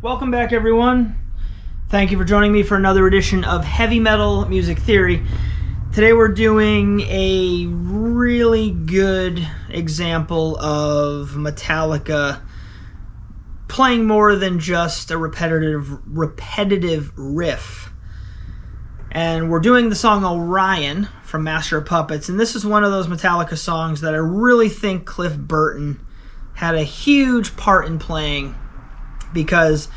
Welcome back, everyone. Thank you for joining me for another edition of Heavy Metal Music Theory. Today we're doing a really good example of Metallica playing more than just a repetitive riff. And we're doing the song Orion from Master of Puppets, and this is one of those Metallica songs that I really think Cliff Burton had a huge part in playing, because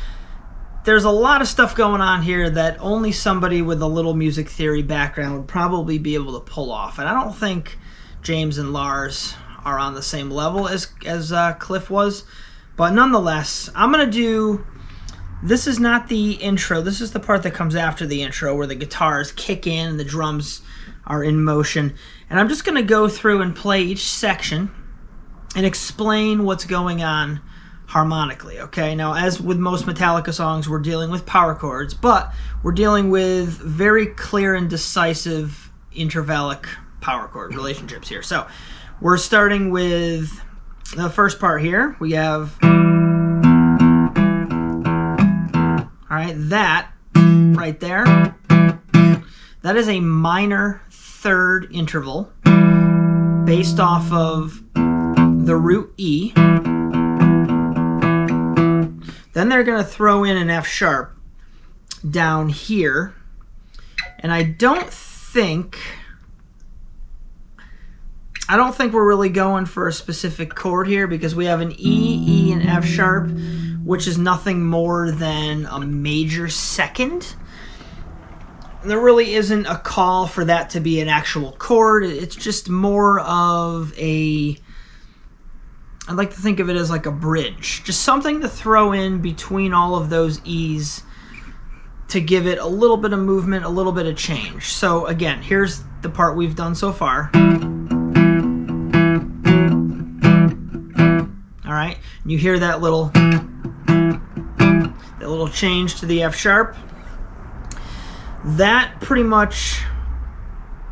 there's a lot of stuff going on here that only somebody with a little music theory background would probably be able to pull off. And I don't think James and Lars are on the same level as Cliff was. But nonetheless, I'm going to do... This is not the intro. This is the part that comes after the intro, where the guitars kick in and the drums are in motion. And I'm just going to go through and play each section and explain what's going on harmonically, okay? Now, as with most Metallica songs, we're dealing with power chords, but we're dealing with very clear and decisive intervallic power chord relationships here. So, we're starting with the first part here. We have... Alright, that right there, that is a minor third interval based off of the root E. Then they're going to throw in an F sharp down here. And I don't think we're really going for a specific chord here, because we have an E, and F sharp, which is nothing more than a major second. And there really isn't a call for that to be an actual chord. It's just more of a... I'd like to think of it as like a bridge. Just something to throw in between all of those E's to give it a little bit of movement, a little bit of change. So again, here's the part we've done so far. Alright, you hear that little change to the F sharp. That pretty much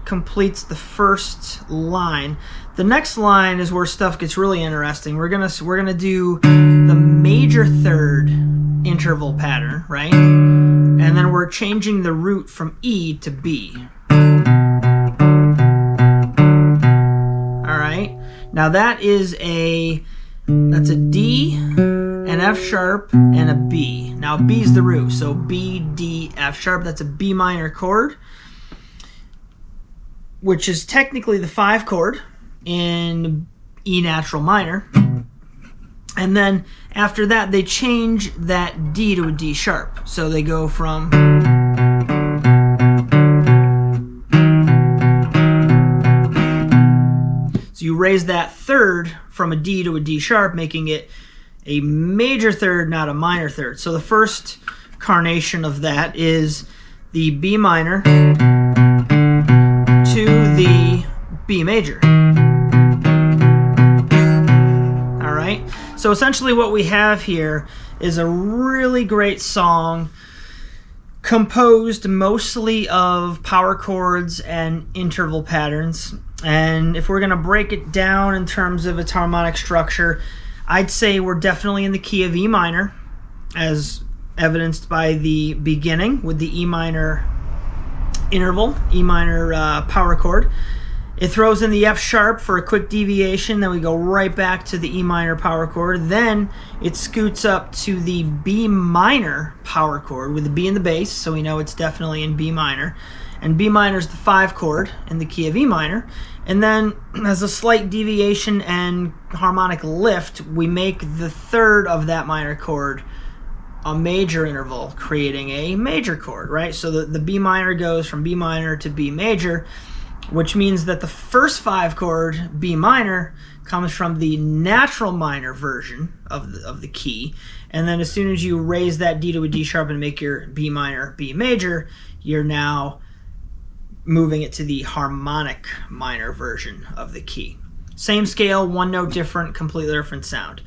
completes the first line. The next line is where stuff gets really interesting. We're gonna do the major third interval pattern, right? And then we're changing the root from E to B. All right. Now that's a D, an F sharp, and a B. Now B's the root, so B, D, F sharp. That's a B minor chord, which is technically the 5 chord in E natural minor. And then after that, they change that D to a D sharp. So they go from... So you raise that third from a D to a D sharp, making it a major third, not a minor third. So the first carnation of that is the B minor to the B major. Alright, so essentially what we have here is a really great song composed mostly of power chords and interval patterns. And if we're going to break it down in terms of its harmonic structure, I'd say we're definitely in the key of E minor, as evidenced by the beginning with the E minor interval, E minor power chord. It throws in the F sharp for a quick deviation, then we go right back to the E minor power chord. Then it scoots up to the B minor power chord with the B in the bass, so we know it's definitely in B minor. And B minor is the 5 chord in the key of E minor. And then as a slight deviation and harmonic lift, we make the third of that minor chord a major interval, creating a major chord, right? So the B minor goes from B minor to B major, which means that the first 5 chord, B minor, comes from the natural minor version of the key. And then as soon as you raise that D to a D sharp and make your B minor B major, you're now moving it to the harmonic minor version of the key. Same scale, one note different, completely different sound.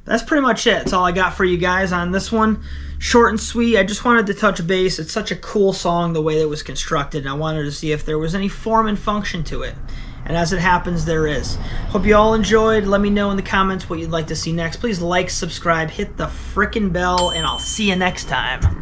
That's pretty much it. That's all I got for you guys on this one. Short and sweet. I just wanted to touch base. It's such a cool song the way that it was constructed, and I wanted to see if there was any form and function to it. And as it happens, there is. Hope you all enjoyed. Let me know in the comments what you'd like to see next. Please like, subscribe, hit the frickin' bell, and I'll see you next time.